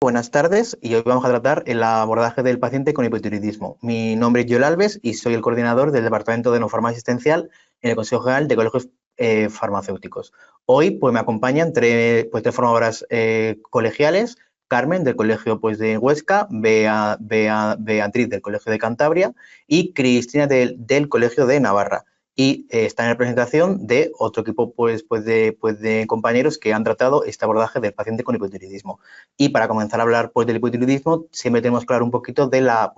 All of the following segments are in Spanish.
Buenas tardes y hoy vamos a tratar el abordaje del paciente con hipotiroidismo. Mi nombre es Joel Alves y soy el coordinador del Departamento de Neofarma Asistencial en el Consejo General de Colegios Farmacéuticos. Hoy pues, me acompañan tres formadoras colegiales: Carmen, del Colegio de Huesca; Beatriz, del Colegio de Cantabria; y Cristina, del Colegio de Navarra. Y está en representación de otro equipo de compañeros que han tratado este abordaje del paciente con hipotiroidismo. Y para comenzar a hablar del hipotiroidismo, siempre tenemos que hablar un poquito de la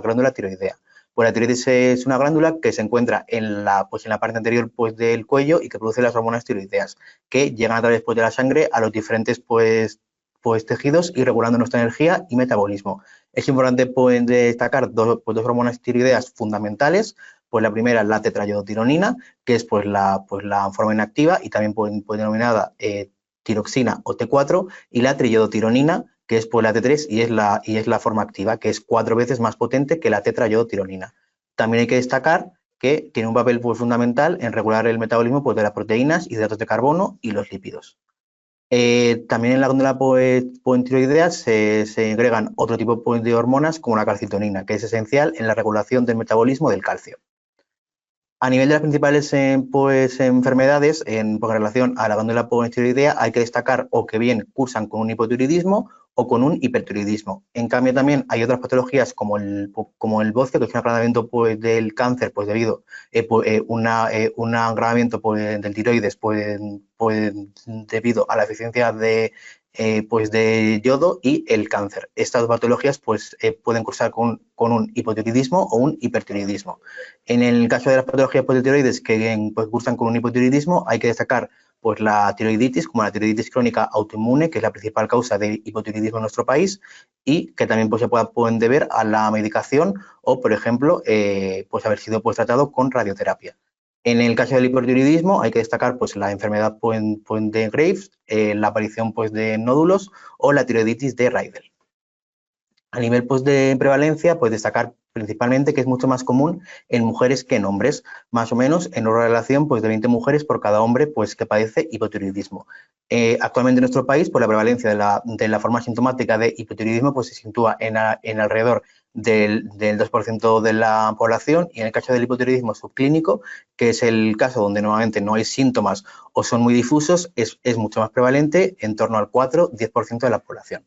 glándula tiroidea. Pues la tiroides es una glándula que se encuentra en la parte anterior del cuello y que produce las hormonas tiroideas, que llegan a través de la sangre a los diferentes tejidos y regulando nuestra energía y metabolismo. Es importante destacar dos hormonas tiroideas fundamentales. Pues la primera es la tetrayiodotironina, que es la forma inactiva y también denominada tiroxina o T4, y la triiodotironina, que es la T3 y es la forma activa, que es 4 veces más potente que la tetrayiodotironina. También hay que destacar que tiene un papel fundamental en regular el metabolismo de las proteínas, hidratos de carbono y los lípidos. También en la glándula tiroidea se agregan otro tipo de hormonas como la calcitonina, que es esencial en la regulación del metabolismo del calcio. A nivel de las principales enfermedades con relación a la glándula tiroidea, hay que destacar o que bien cursan con un hipotiroidismo o con un hipertiroidismo. En cambio, también hay otras patologías como el bocio, que es un agravamiento del cáncer debido a un agravamiento del tiroides debido a la deficiencia de yodo, y el cáncer. Estas patologías pueden cursar con un hipotiroidismo o un hipertiroidismo. En el caso de las patologías tiroides que cursan con un hipotiroidismo, hay que destacar la tiroiditis, como la tiroiditis crónica autoinmune, que es la principal causa de hipotiroidismo en nuestro país, y que también se pueden deber a la medicación o, por ejemplo, haber sido tratado con radioterapia. En el caso del hipotiroidismo hay que destacar la enfermedad de Graves, la aparición de nódulos o la tiroiditis de Riedel. A nivel de prevalencia, destacar principalmente que es mucho más común en mujeres que en hombres, más o menos en una relación de 20 mujeres por cada hombre que padece hipotiroidismo. Actualmente en nuestro país, la prevalencia de la forma sintomática de hipotiroidismo se sitúa en alrededor del 2% de la población, y en el caso del hipotiroidismo subclínico, que es el caso donde normalmente no hay síntomas o son muy difusos, es mucho más prevalente, en torno al 4-10% de la población.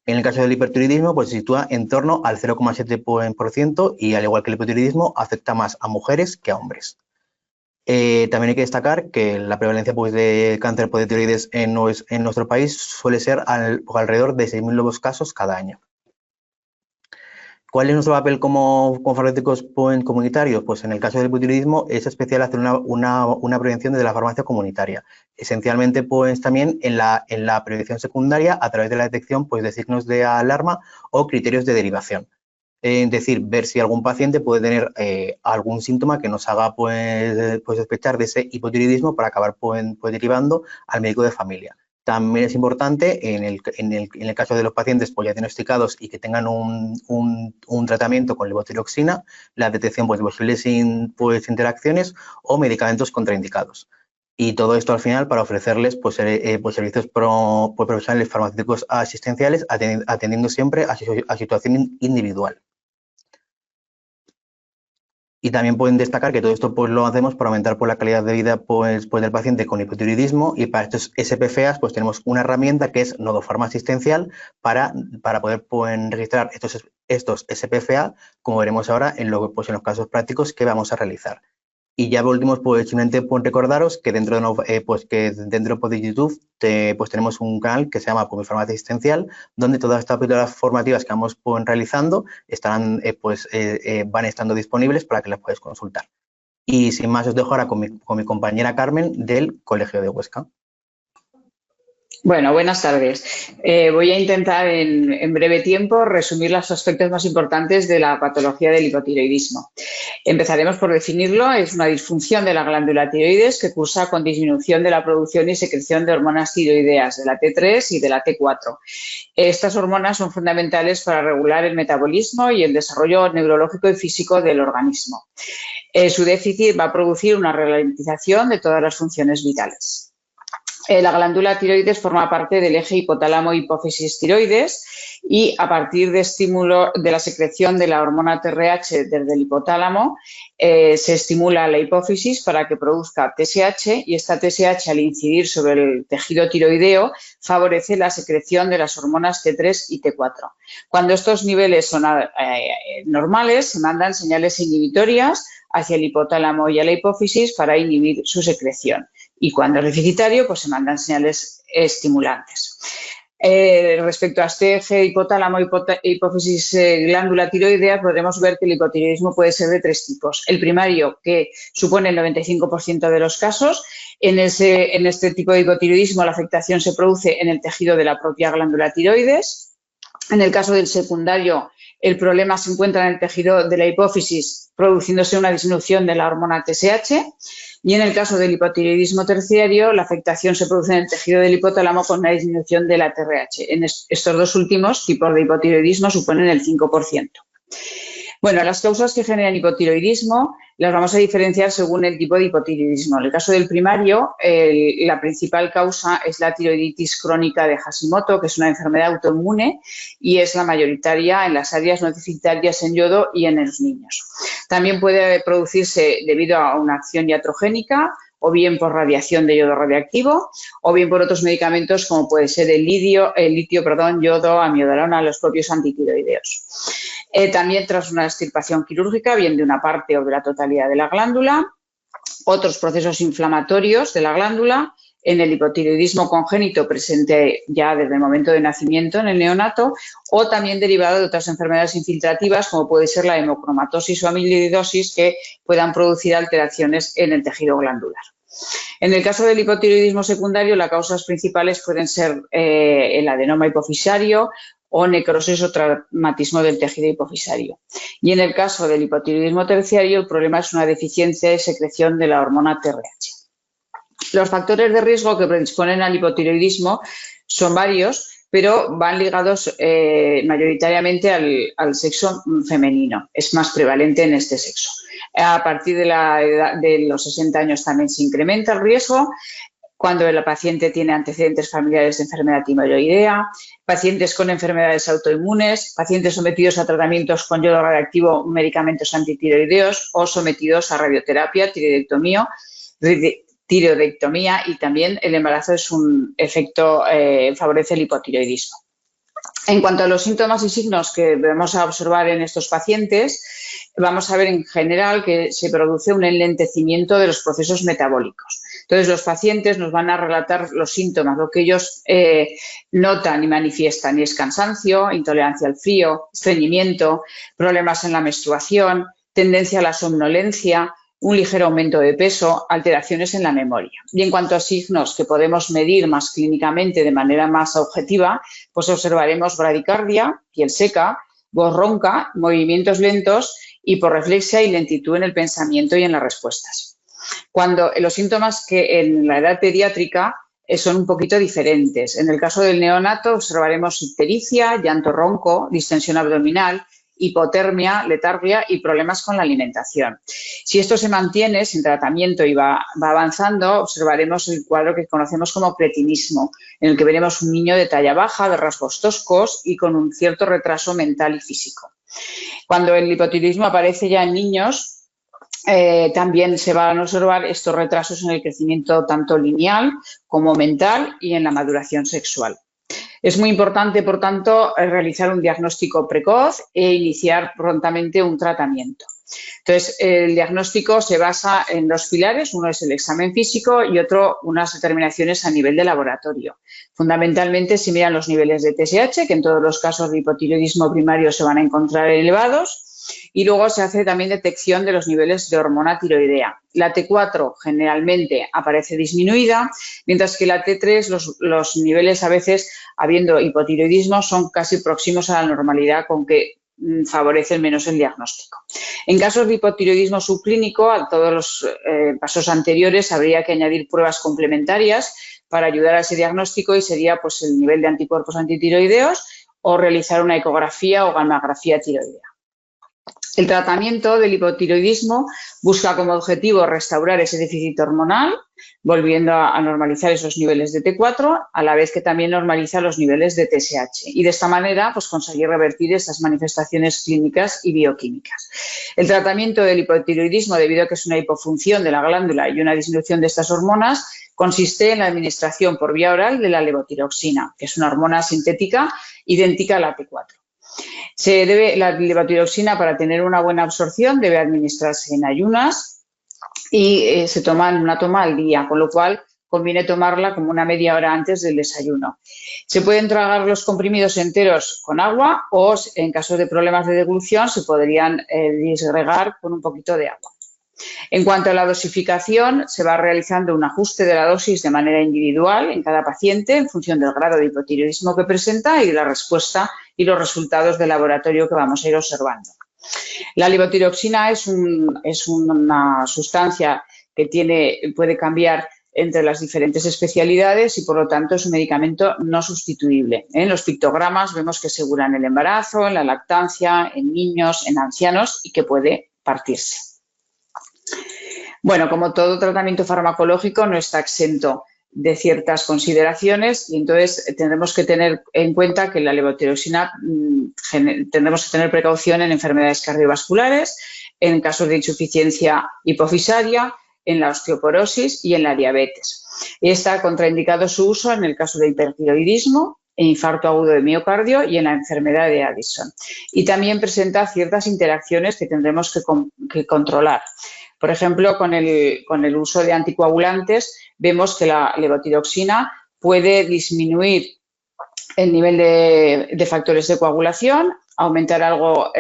En el caso del hipertiroidismo, se sitúa en torno al 0,7%, y al igual que el hipotiroidismo, afecta más a mujeres que a hombres. También hay que destacar que la prevalencia de cáncer de tiroides en nuestro país suele ser alrededor de 6.000 nuevos casos cada año. ¿Cuál es nuestro papel como farmacéuticos comunitarios? Pues en el caso del hipotiroidismo es especial hacer una prevención desde la farmacia comunitaria, esencialmente también en la prevención secundaria a través de la detección de signos de alarma o criterios de derivación. Es decir, ver si algún paciente puede tener algún síntoma que nos haga sospechar de ese hipotiroidismo para acabar derivando al médico de familia. También es importante en el caso de los pacientes ya diagnosticados y que tengan un tratamiento con levotiroxina, la detección de posibles interacciones o medicamentos contraindicados. Y todo esto al final para ofrecerles servicios profesionales farmacéuticos asistenciales, atendiendo siempre a situación individual. Y también pueden destacar que todo esto lo hacemos para aumentar la calidad de vida del paciente con hipotiroidismo, y para estos SPFAs tenemos una herramienta que es Nodofarma Asistencial para poder registrar estos SPFA, como veremos ahora en los casos prácticos que vamos a realizar. Y ya por último, simplemente recordaros que dentro de YouTube tenemos un canal que se llama Mi Farmacia Asistencial, donde todas estas píldoras formativas que vamos estarán van estando disponibles para que las podáis consultar. Y sin más, os dejo ahora con mi compañera Carmen, del Colegio de Huesca. Bueno, buenas tardes. Voy a intentar en breve tiempo resumir los aspectos más importantes de la patología del hipotiroidismo. Empezaremos por definirlo. Es una disfunción de la glándula tiroides que cursa con disminución de la producción y secreción de hormonas tiroideas, de la T3 y de la T4. Estas hormonas son fundamentales para regular el metabolismo y el desarrollo neurológico y físico del organismo. Su déficit va a producir una ralentización de todas las funciones vitales. La glándula tiroides forma parte del eje hipotálamo-hipófisis-tiroides y a partir de estímulo de la secreción de la hormona TRH desde el hipotálamo se estimula la hipófisis para que produzca TSH y esta TSH al incidir sobre el tejido tiroideo favorece la secreción de las hormonas T3 y T4. Cuando estos niveles son normales se mandan señales inhibitorias hacia el hipotálamo y a la hipófisis para inhibir su secreción. Y cuando es deficitario, pues se mandan señales estimulantes. Respecto a este eje hipotálamo-hipófisis glándula tiroidea, podremos ver que el hipotiroidismo puede ser de tres tipos. El primario, que supone el 95% de los casos. En este tipo de hipotiroidismo, la afectación se produce en el tejido de la propia glándula tiroides. En el caso del secundario, el problema se encuentra en el tejido de la hipófisis, produciéndose una disminución de la hormona TSH. Y en el caso del hipotiroidismo terciario, la afectación se produce en el tejido del hipotálamo con una disminución de la TRH. En estos dos últimos tipos de hipotiroidismo suponen el 5%. Bueno, las causas que generan hipotiroidismo las vamos a diferenciar según el tipo de hipotiroidismo. En el caso del primario, la principal causa es la tiroiditis crónica de Hashimoto, que es una enfermedad autoinmune y es la mayoritaria en las áreas no deficitarias en yodo y en los niños. También puede producirse debido a una acción iatrogénica, o bien por radiación de yodo radiactivo, o bien por otros medicamentos como puede ser el litio, yodo, amiodarona, los propios antitiroideos. También tras una extirpación quirúrgica, bien de una parte o de la totalidad de la glándula, otros procesos inflamatorios de la glándula, en el hipotiroidismo congénito presente ya desde el momento de nacimiento en el neonato, o también derivado de otras enfermedades infiltrativas como puede ser la hemocromatosis o amiloidosis que puedan producir alteraciones en el tejido glandular. En el caso del hipotiroidismo secundario, las causas principales pueden ser el adenoma hipofisario o necrosis o traumatismo del tejido hipofisario. Y en el caso del hipotiroidismo terciario, el problema es una deficiencia de secreción de la hormona TRH. Los factores de riesgo que predisponen al hipotiroidismo son varios, pero van ligados mayoritariamente al sexo femenino. Es más prevalente en este sexo. A partir de la edad de los 60 años también se incrementa el riesgo. Cuando la paciente tiene antecedentes familiares de enfermedad tiroidea, pacientes con enfermedades autoinmunes, pacientes sometidos a tratamientos con yodo radiactivo, medicamentos antitiroideos o sometidos a radioterapia, tiroidectomía y también el embarazo es un efecto, favorece el hipotiroidismo. En cuanto a los síntomas y signos que vamos a observar en estos pacientes, vamos a ver en general que se produce un enlentecimiento de los procesos metabólicos. Entonces, los pacientes nos van a relatar los síntomas, lo que ellos notan y manifiestan, y es cansancio, intolerancia al frío, estreñimiento, problemas en la menstruación, tendencia a la somnolencia, un ligero aumento de peso, alteraciones en la memoria. Y en cuanto a signos que podemos medir más clínicamente de manera más objetiva, pues observaremos bradicardia, piel seca, voz ronca, movimientos lentos, hiporreflexia y lentitud en el pensamiento y en las respuestas. Cuando los síntomas que en la edad pediátrica son un poquito diferentes. En el caso del neonato observaremos ictericia, llanto ronco, distensión abdominal, hipotermia, letargia y problemas con la alimentación. Si esto se mantiene sin tratamiento y va avanzando, observaremos el cuadro que conocemos como cretinismo, en el que veremos un niño de talla baja, de rasgos toscos y con un cierto retraso mental y físico. Cuando el hipotiroidismo aparece ya en niños, también se van a observar estos retrasos en el crecimiento tanto lineal como mental y en la maduración sexual. Es muy importante, por tanto, realizar un diagnóstico precoz e iniciar prontamente un tratamiento. Entonces, el diagnóstico se basa en dos pilares, uno es el examen físico y otro unas determinaciones a nivel de laboratorio. Fundamentalmente se miran los niveles de TSH, que en todos los casos de hipotiroidismo primario se van a encontrar elevados, y luego se hace también detección de los niveles de hormona tiroidea. La T4 generalmente aparece disminuida, mientras que la T3, los niveles a veces, habiendo hipotiroidismo, son casi próximos a la normalidad, con que favorecen menos el diagnóstico. En casos de hipotiroidismo subclínico, a todos los pasos anteriores habría que añadir pruebas complementarias para ayudar a ese diagnóstico y sería pues, el nivel de anticuerpos antitiroideos o realizar una ecografía o gammagrafía tiroidea. El tratamiento del hipotiroidismo busca como objetivo restaurar ese déficit hormonal volviendo a normalizar esos niveles de T4, a la vez que también normaliza los niveles de TSH. Y de esta manera, pues conseguir revertir esas manifestaciones clínicas y bioquímicas. El tratamiento del hipotiroidismo, debido a que es una hipofunción de la glándula y una disminución de estas hormonas, consiste en la administración por vía oral de la levotiroxina, que es una hormona sintética idéntica a la T4. La levotiroxina, para tener una buena absorción, debe administrarse en ayunas y se toma en una toma al día, con lo cual conviene tomarla como una media hora antes del desayuno. Se pueden tragar los comprimidos enteros con agua o, en caso de problemas de deglución, se podrían disgregar con un poquito de agua. En cuanto a la dosificación, se va realizando un ajuste de la dosis de manera individual en cada paciente en función del grado de hipotiroidismo que presenta y de la respuesta y los resultados de laboratorio que vamos a ir observando. La levotiroxina es una sustancia que puede cambiar entre las diferentes especialidades y, por lo tanto, es un medicamento no sustituible. En los pictogramas vemos que se cura en el embarazo, en la lactancia, en niños, en ancianos y que puede partirse. Bueno, como todo tratamiento farmacológico, no está exento de ciertas consideraciones y entonces tendremos que tener en cuenta que la levotiroxina tendremos que tener precaución en enfermedades cardiovasculares, en casos de insuficiencia hipofisaria, en la osteoporosis y en la diabetes. Está contraindicado su uso en el caso de hipertiroidismo, e infarto agudo de miocardio y en la enfermedad de Addison. Y también presenta ciertas interacciones que tendremos que controlar. Por ejemplo, con el uso de anticoagulantes vemos que la levotiroxina puede disminuir el nivel de factores de coagulación, aumentar algo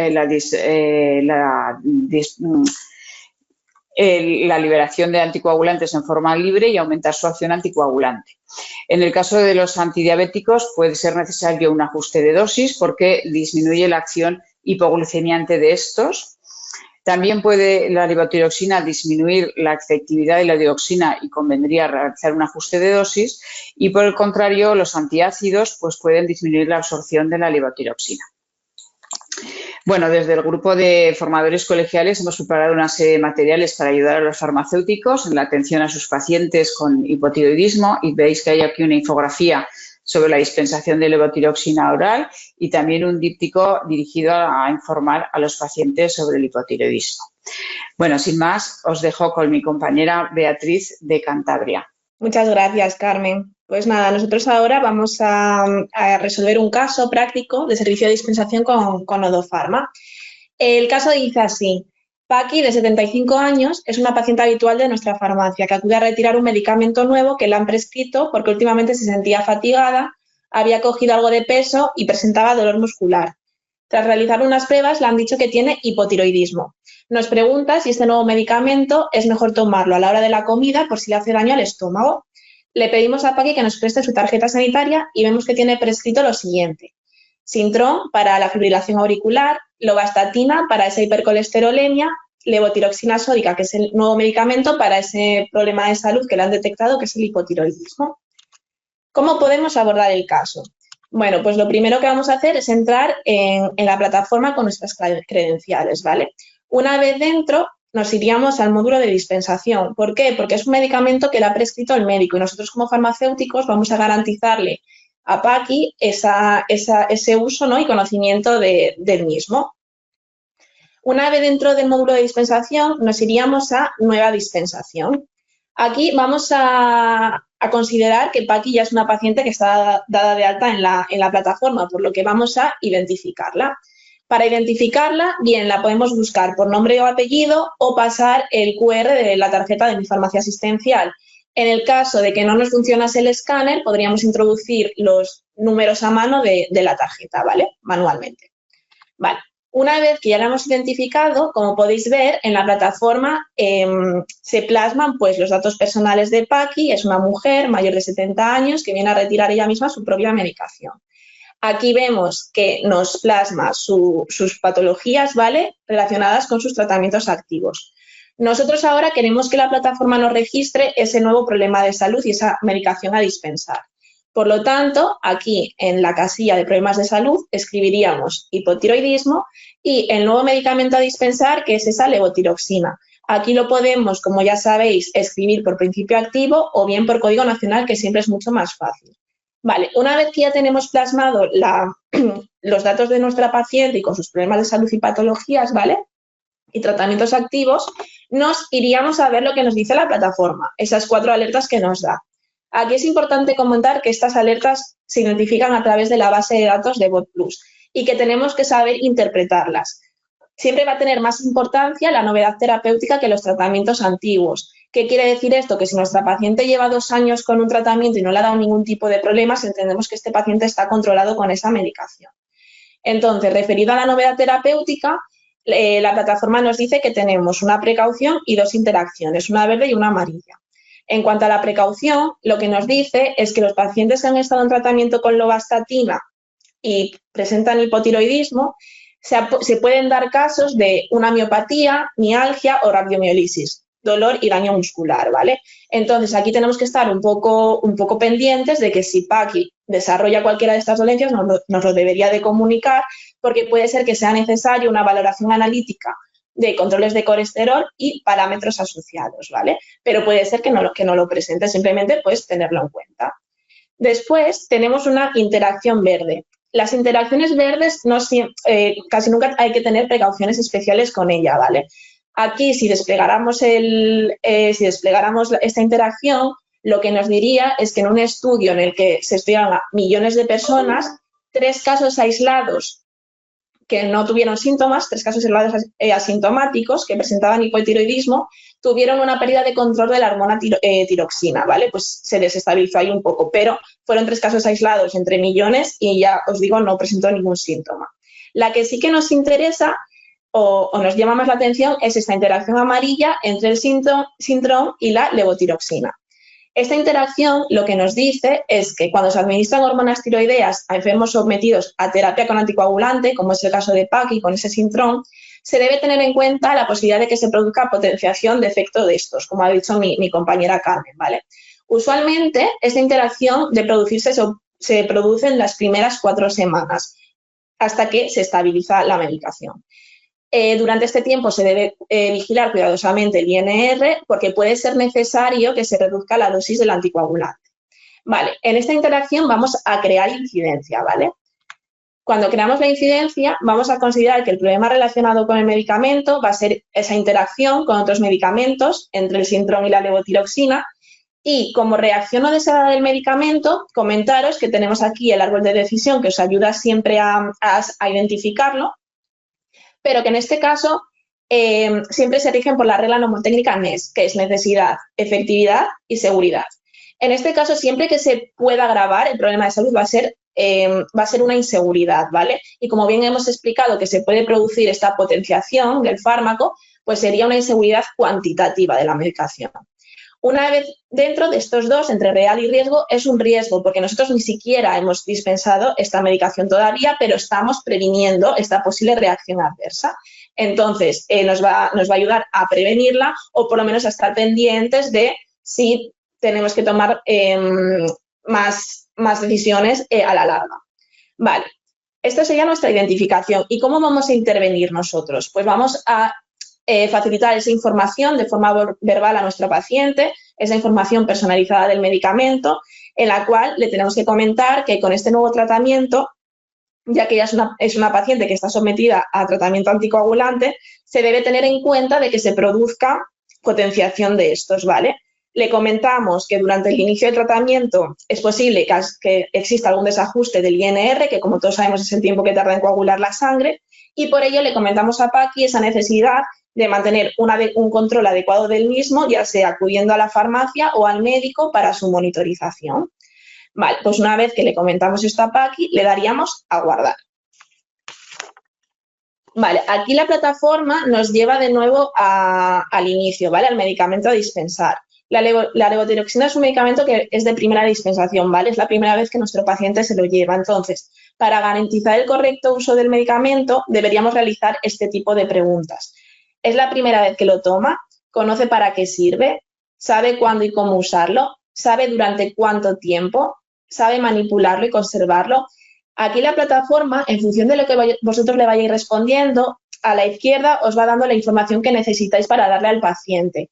la liberación de anticoagulantes en forma libre y aumentar su acción anticoagulante. En el caso de los antidiabéticos puede ser necesario un ajuste de dosis porque disminuye la acción hipoglucemiante de estos. También puede la levotiroxina disminuir la efectividad de la dioxina y convendría realizar un ajuste de dosis y, por el contrario, los antiácidos pues pueden disminuir la absorción de la levotiroxina. Bueno, desde el grupo de formadores colegiales hemos preparado una serie de materiales para ayudar a los farmacéuticos en la atención a sus pacientes con hipotiroidismo y veis que hay aquí una infografía sobre la dispensación de levotiroxina oral y también un díptico dirigido a informar a los pacientes sobre el hipotiroidismo. Bueno, sin más, os dejo con mi compañera Beatriz de Cantabria. Muchas gracias, Carmen. Pues nada, nosotros ahora vamos a resolver un caso práctico de servicio de dispensación con Odofarma. El caso dice así: Paqui, de 75 años, es una paciente habitual de nuestra farmacia que acude a retirar un medicamento nuevo que le han prescrito porque últimamente se sentía fatigada, había cogido algo de peso y presentaba dolor muscular. Tras realizar unas pruebas le han dicho que tiene hipotiroidismo. Nos pregunta si este nuevo medicamento es mejor tomarlo a la hora de la comida por si le hace daño al estómago. Le pedimos a Paqui que nos preste su tarjeta sanitaria y vemos que tiene prescrito lo siguiente: Sintrom para la fibrilación auricular, lovastatina para esa hipercolesterolemia, levotiroxina sódica, que es el nuevo medicamento para ese problema de salud que le han detectado, que es el hipotiroidismo. ¿Cómo podemos abordar el caso? Bueno, pues lo primero que vamos a hacer es entrar en la plataforma con nuestras credenciales, ¿vale? Una vez dentro, nos iríamos al módulo de dispensación. ¿Por qué? Porque es un medicamento que le ha prescrito el médico y nosotros como farmacéuticos vamos a garantizarle a Paqui ese uso, ¿no?, y conocimiento del mismo. Una vez dentro del módulo de dispensación, nos iríamos a nueva dispensación. Aquí vamos a considerar que Paqui ya es una paciente que está dada de alta en la plataforma, por lo que vamos a identificarla. Para identificarla, bien, la podemos buscar por nombre o apellido o pasar el QR de la tarjeta de Mi Farmacia Asistencial. En el caso de que no nos funcionase el escáner, podríamos introducir los números a mano de la tarjeta, ¿vale? Manualmente. Vale. Una vez que ya la hemos identificado, como podéis ver, en la plataforma se plasman pues, los datos personales de Paqui. Es una mujer mayor de 70 años que viene a retirar ella misma su propia medicación. Aquí vemos que nos plasma sus patologías, ¿vale?, relacionadas con sus tratamientos activos. Nosotros ahora queremos que la plataforma nos registre ese nuevo problema de salud y esa medicación a dispensar. Por lo tanto, aquí en la casilla de problemas de salud escribiríamos hipotiroidismo y el nuevo medicamento a dispensar, que es esa levotiroxina. Aquí lo podemos, como ya sabéis, escribir por principio activo o bien por código nacional, que siempre es mucho más fácil. Vale, una vez que ya tenemos plasmado los datos de nuestra paciente y con sus problemas de salud y patologías, ¿vale? Y tratamientos activos, nos iríamos a ver lo que nos dice la plataforma, esas 4 alertas que nos da. Aquí es importante comentar que estas alertas se identifican a través de la base de datos de BotPlus y que tenemos que saber interpretarlas. Siempre va a tener más importancia la novedad terapéutica que los tratamientos antiguos. ¿Qué quiere decir esto? Que si nuestra paciente lleva 2 años con un tratamiento y no le ha dado ningún tipo de problemas, entendemos que este paciente está controlado con esa medicación. Entonces, referido a la novedad terapéutica, la plataforma nos dice que tenemos una precaución y 2 interacciones, una verde y una amarilla. En cuanto a la precaución, lo que nos dice es que los pacientes que han estado en tratamiento con lovastatina y presentan hipotiroidismo, se pueden dar casos de una miopatía, mialgia o radiomiolisis, dolor y daño muscular, ¿vale? Entonces, aquí tenemos que estar un poco pendientes de que si Paqui desarrolla cualquiera de estas dolencias, nos lo debería de comunicar, porque puede ser que sea necesario una valoración analítica de controles de colesterol y parámetros asociados, ¿vale? Pero puede ser que no lo presente, simplemente pues tenerlo en cuenta. Después tenemos una interacción verde. Las interacciones verdes casi nunca hay que tener precauciones especiales con ella, ¿vale? Aquí, si desplegáramos esta interacción, lo que nos diría es que en un estudio en el que se estudiaron a millones de personas, 3 casos aislados que no tuvieron síntomas, 3 casos aislados asintomáticos que presentaban hipotiroidismo, tuvieron una pérdida de control de la hormona tiroxina, ¿vale? Pues se desestabilizó ahí un poco, pero fueron 3 casos aislados entre millones y ya os digo, no presentó ningún síntoma. La que sí que nos interesa o nos llama más la atención es esta interacción amarilla entre el síndrome y la levotiroxina. Esta interacción lo que nos dice es que cuando se administran hormonas tiroideas a enfermos sometidos a terapia con anticoagulante, como es el caso de Paqui con ese síndrome, se debe tener en cuenta la posibilidad de que se produzca potenciación de efecto de estos, como ha dicho mi compañera Carmen, ¿vale? Usualmente, esta interacción de producirse se produce en las primeras 4 semanas, hasta que se estabiliza la medicación. Durante este tiempo se debe vigilar cuidadosamente el INR porque puede ser necesario que se reduzca la dosis del anticoagulante. Vale, en esta interacción vamos a crear incidencia, ¿vale? Cuando creamos la incidencia, vamos a considerar que el problema relacionado con el medicamento va a ser esa interacción con otros medicamentos entre el síndrome y la levotiroxina. Y como reacción no deseada del medicamento, comentaros que tenemos aquí el árbol de decisión que os ayuda siempre a identificarlo, pero que en este caso siempre se rigen por la regla mnemotécnica NES, que es necesidad, efectividad y seguridad. En este caso, siempre que se pueda agravar, el problema de salud va a ser una inseguridad, ¿vale? Y como bien hemos explicado que se puede producir esta potenciación del fármaco, pues sería una inseguridad cuantitativa de la medicación. Una vez dentro de estos dos, entre real y riesgo, es un riesgo, porque nosotros ni siquiera hemos dispensado esta medicación todavía, pero estamos previniendo esta posible reacción adversa. Entonces, nos va a ayudar a prevenirla o por lo menos a estar pendientes de si tenemos que tomar más decisiones a la larga. Vale, esta sería nuestra identificación. ¿Y cómo vamos a intervenir nosotros? Pues vamos a facilitar esa información de forma verbal a nuestro paciente, esa información personalizada del medicamento, en la cual le tenemos que comentar que con este nuevo tratamiento, ya que ella es una paciente que está sometida a tratamiento anticoagulante, se debe tener en cuenta de que se produzca potenciación de estos, ¿vale? Le comentamos que durante el inicio del tratamiento es posible que exista algún desajuste del INR, que como todos sabemos es el tiempo que tarda en coagular la sangre, y por ello le comentamos a Paqui esa necesidad de mantener un control adecuado del mismo, ya sea acudiendo a la farmacia o al médico para su monitorización. Vale, pues una vez que le comentamos esto a Paqui, le daríamos a guardar. Vale, aquí la plataforma nos lleva de nuevo al inicio, ¿vale? Al medicamento a dispensar. La levotiroxina es un medicamento que es de primera dispensación, ¿vale? Es la primera vez que nuestro paciente se lo lleva. Entonces, para garantizar el correcto uso del medicamento, deberíamos realizar este tipo de preguntas. ¿Es la primera vez que lo toma? ¿Conoce para qué sirve? ¿Sabe cuándo y cómo usarlo? ¿Sabe durante cuánto tiempo? ¿Sabe manipularlo y conservarlo? Aquí la plataforma, en función de lo que vosotros le vayáis respondiendo, a la izquierda os va dando la información que necesitáis para darle al paciente.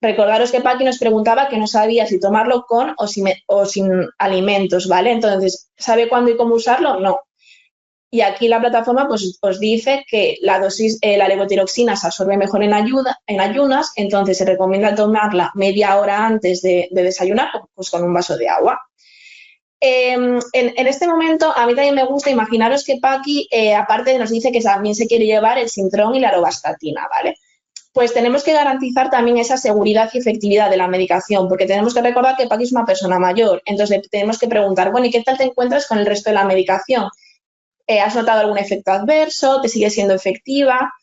Recordaros que Paqui nos preguntaba que no sabía si tomarlo con o sin alimentos, ¿vale? Entonces, ¿sabe cuándo y cómo usarlo? No. Y aquí la plataforma pues, os dice que la dosis, la levotiroxina se absorbe mejor en ayunas, entonces se recomienda tomarla media hora antes de desayunar, pues con un vaso de agua. En este momento, a mí también me gusta, imaginaros que Paqui, aparte nos dice que también se quiere llevar el Sintrón y la robastatina, ¿vale? Pues tenemos que garantizar también esa seguridad y efectividad de la medicación, porque tenemos que recordar que Paqui es una persona mayor, entonces tenemos que preguntar, bueno, ¿y qué tal te encuentras con el resto de la medicación? ¿Has notado algún efecto adverso? ¿Te sigue siendo efectiva?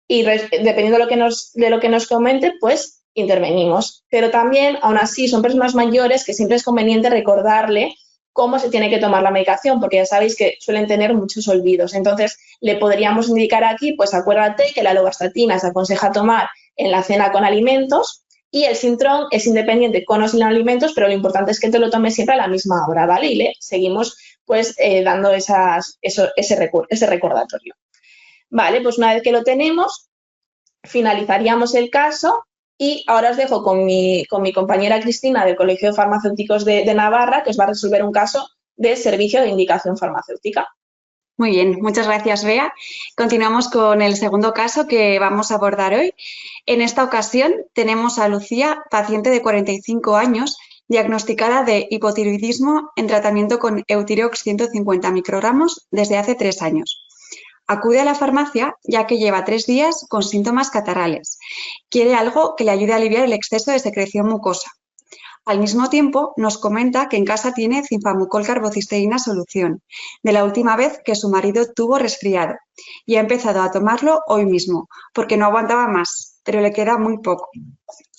Y dependiendo de lo que nos comente, pues intervenimos. Pero también, aún así, son personas mayores que siempre es conveniente recordarle cómo se tiene que tomar la medicación, porque ya sabéis que suelen tener muchos olvidos. Entonces, le podríamos indicar aquí, pues acuérdate que la lovastatina se aconseja tomar en la cena con alimentos y el Sintrón es independiente con o sin alimentos, pero lo importante es que te lo tomes siempre a la misma hora, ¿vale? Y le seguimos pues dando ese recordatorio. Vale, pues una vez que lo tenemos, finalizaríamos el caso y ahora os dejo con mi compañera Cristina del Colegio de Farmacéuticos de Navarra, que os va a resolver un caso de servicio de indicación farmacéutica. Muy bien, muchas gracias, Bea. Continuamos con el segundo caso que vamos a abordar hoy. En esta ocasión tenemos a Lucía, paciente de 45 años, diagnosticada de hipotiroidismo en tratamiento con Eutirox 150 microgramos desde hace 3 años. Acude a la farmacia ya que lleva 3 días con síntomas catarrales. Quiere algo que le ayude a aliviar el exceso de secreción mucosa. Al mismo tiempo, nos comenta que en casa tiene cinfamucol carbocisteína solución, de la última vez que su marido tuvo resfriado, y ha empezado a tomarlo hoy mismo, porque no aguantaba más, pero le queda muy poco.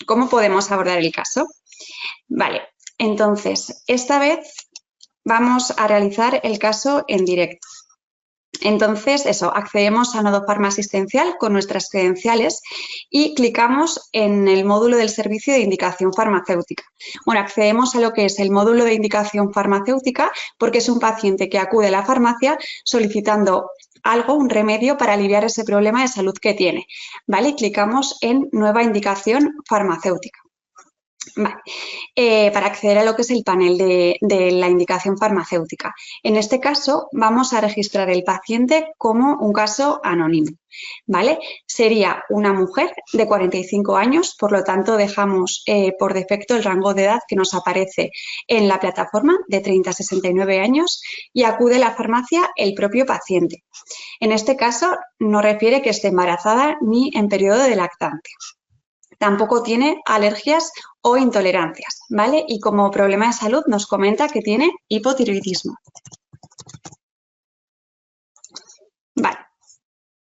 ¿Cómo podemos abordar el caso? Vale, entonces, esta vez vamos a realizar el caso en directo. Entonces, accedemos a Nodo Farma Asistencial con nuestras credenciales y clicamos en el módulo del servicio de indicación farmacéutica. Bueno, accedemos a lo que es el módulo de indicación farmacéutica porque es un paciente que acude a la farmacia solicitando algo, un remedio para aliviar ese problema de salud que tiene, ¿vale? Y clicamos en Nueva indicación farmacéutica. Vale. Para acceder a lo que es el panel de la indicación farmacéutica. En este caso, vamos a registrar el paciente como un caso anónimo, ¿vale? Sería una mujer de 45 años, por lo tanto, dejamos por defecto el rango de edad que nos aparece en la plataforma de 30 a 69 años y acude a la farmacia el propio paciente. En este caso, no refiere que esté embarazada ni en periodo de lactancia. Tampoco tiene alergias o intolerancias, ¿vale? Y como problema de salud nos comenta que tiene hipotiroidismo. Vale,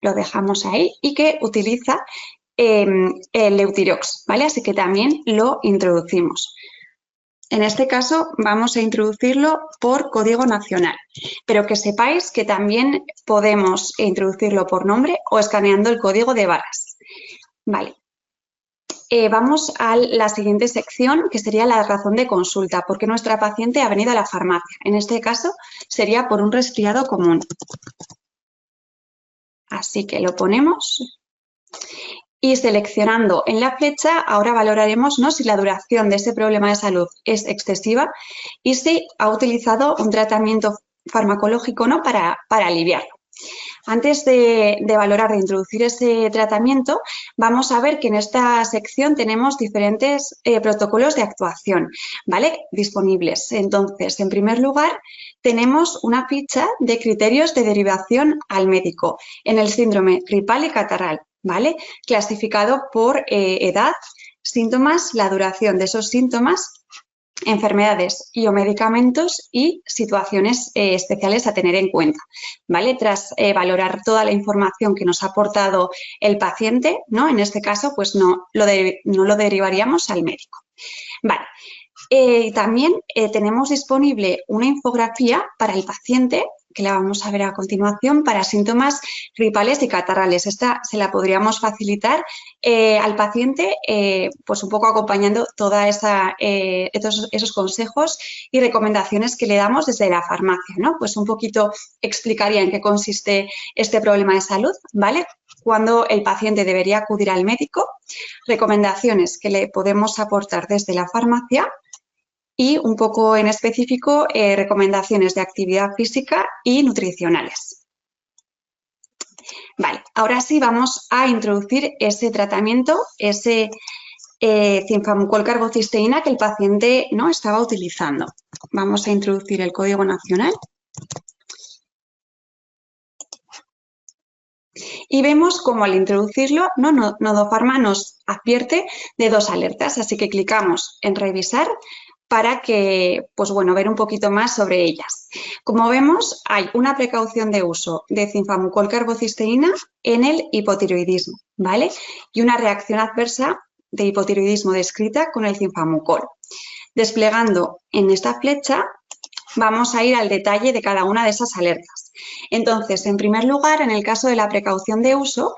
lo dejamos ahí y que utiliza el Eutirox, ¿vale? Así que también lo introducimos. En este caso vamos a introducirlo por código nacional, pero que sepáis que también podemos introducirlo por nombre o escaneando el código de barras. Vale. Vamos a la siguiente sección, que sería la razón de consulta, porque nuestra paciente ha venido a la farmacia. En este caso, sería por un resfriado común. Así que lo ponemos y seleccionando en la flecha, ahora valoraremos, ¿no?, si la duración de ese problema de salud es excesiva y si ha utilizado un tratamiento farmacológico, ¿no?, para aliviarlo. Antes de valorar, de introducir ese tratamiento, vamos a ver que en esta sección tenemos diferentes protocolos de actuación, ¿vale?, disponibles. Entonces, en primer lugar, tenemos una ficha de criterios de derivación al médico en el síndrome gripal y catarral, ¿vale?, clasificado por edad, síntomas, la duración de esos síntomas, enfermedades y o medicamentos y situaciones especiales a tener en cuenta, ¿vale? Tras valorar toda la información que nos ha aportado el paciente, ¿no?, en este caso, pues no lo derivaríamos al médico. Vale. También tenemos disponible una infografía para el paciente, que la vamos a ver a continuación, para síntomas gripales y catarrales. Esta se la podríamos facilitar al paciente, pues un poco acompañando todos esos consejos y recomendaciones que le damos desde la farmacia, ¿no? Pues un poquito explicaría en qué consiste este problema de salud, ¿vale? cuándo el paciente debería acudir al médico, recomendaciones que le podemos aportar desde la farmacia y un poco en específico recomendaciones de actividad física y nutricionales. Vale, ahora sí vamos a introducir ese tratamiento, ese cinfamucol carbocisteína que el paciente no estaba utilizando. Vamos a introducir el código nacional. Y vemos cómo al introducirlo, Nodofarma nos advierte de 2 alertas, así que clicamos en revisar para que, pues bueno, ver un poquito más sobre ellas. Como vemos, hay una precaución de uso de cinfamucol carbocisteína en el hipotiroidismo, ¿vale? Y una reacción adversa de hipotiroidismo descrita con el cinfamucol. Desplegando en esta flecha, vamos a ir al detalle de cada una de esas alertas. Entonces, en primer lugar, en el caso de la precaución de uso,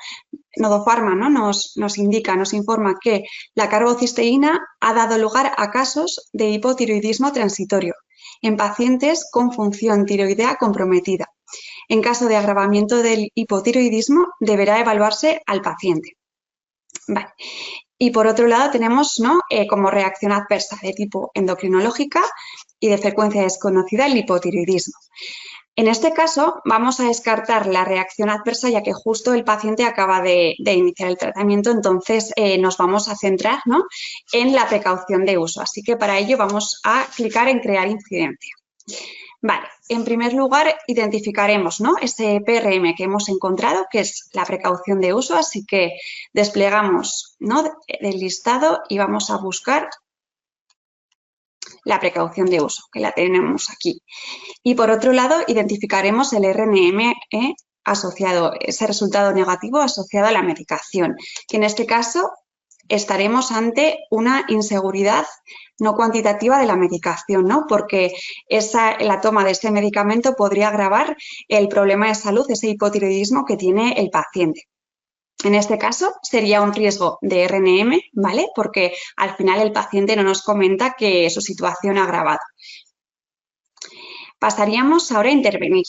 Nodofarma, ¿no? nos informa que la carbocisteína ha dado lugar a casos de hipotiroidismo transitorio en pacientes con función tiroidea comprometida. En caso de agravamiento del hipotiroidismo, deberá evaluarse al paciente. Vale. Y por otro lado tenemos como reacción adversa de tipo endocrinológica y de frecuencia desconocida el hipotiroidismo. En este caso vamos a descartar la reacción adversa ya que justo el paciente acaba de iniciar el tratamiento, entonces nos vamos a centrar en la precaución de uso. Así que para ello vamos a clicar en crear incidencia. Vale, en primer lugar identificaremos ese PRM que hemos encontrado, que es la precaución de uso, así que desplegamos el listado y vamos a buscar la precaución de uso, que la tenemos aquí. Y por otro lado identificaremos el RNM asociado, ese resultado negativo asociado a la medicación, que en este caso estaremos ante una inseguridad no cuantitativa de la medicación, porque la toma de este medicamento podría agravar el problema de salud, ese hipotiroidismo que tiene el paciente. En este caso sería un riesgo de RNM, ¿vale? Porque al final el paciente no nos comenta que su situación ha agravado. Pasaríamos ahora a intervenir.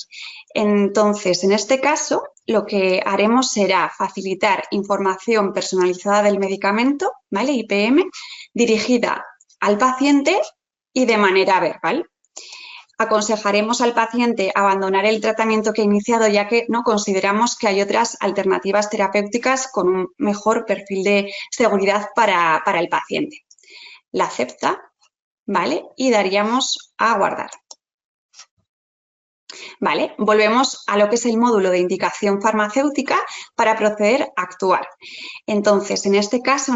Entonces, en este caso, lo que haremos será facilitar información personalizada del medicamento, ¿vale? IPM, dirigida al paciente y de manera verbal. Aconsejaremos al paciente abandonar el tratamiento que ha iniciado ya que no consideramos que hay otras alternativas terapéuticas con un mejor perfil de seguridad para el paciente. La acepta, ¿vale? Y daríamos a guardar. Vale, volvemos a lo que es el módulo de indicación farmacéutica para proceder a actuar. Entonces, en este caso,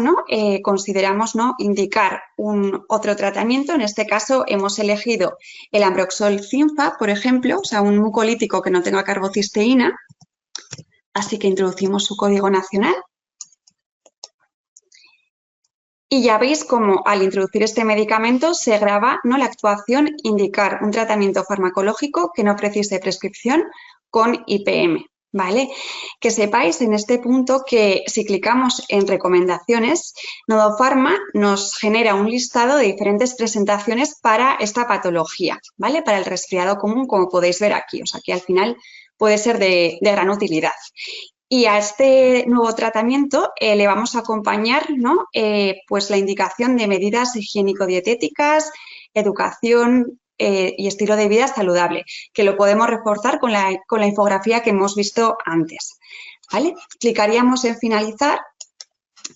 consideramos indicar otro tratamiento. En este caso, hemos elegido el Ambroxol Cinfa, por ejemplo, o sea, un mucolítico que no tenga carbocisteína. Así que introducimos su código nacional. Y ya veis cómo al introducir este medicamento se graba la actuación indicar un tratamiento farmacológico que no precise prescripción con IPM, ¿vale? Que sepáis en este punto que si clicamos en recomendaciones, Nodofarma nos genera un listado de diferentes presentaciones para esta patología, ¿vale? Para el resfriado común, como podéis ver aquí, o sea que al final puede ser de gran utilidad. Y a este nuevo tratamiento le vamos a acompañar pues la indicación de medidas higiénico-dietéticas, educación y estilo de vida saludable, que lo podemos reforzar con la infografía que hemos visto antes. ¿Vale? Clicaríamos en finalizar,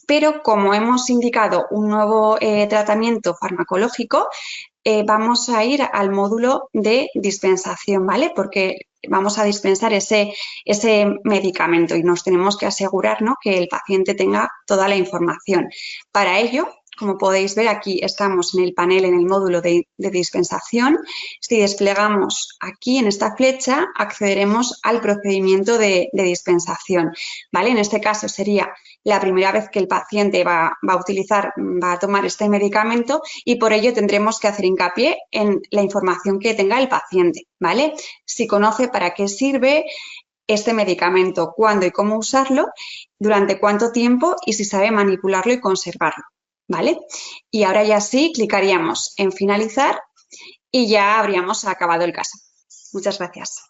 pero como hemos indicado un nuevo tratamiento farmacológico, vamos a ir al módulo de dispensación, ¿vale? Porque vamos a dispensar ese medicamento y nos tenemos que asegurar que el paciente tenga toda la información. Para ello, como podéis ver, aquí estamos en el panel, en el módulo de dispensación. Si desplegamos aquí en esta flecha, accederemos al procedimiento de dispensación, ¿vale? En este caso sería la primera vez que el paciente va a tomar este medicamento y por ello tendremos que hacer hincapié en la información que tenga el paciente, ¿vale? Si conoce para qué sirve este medicamento, cuándo y cómo usarlo, durante cuánto tiempo y si sabe manipularlo y conservarlo, ¿vale? Y ahora ya sí clicaríamos en finalizar y ya habríamos acabado el caso. Muchas gracias.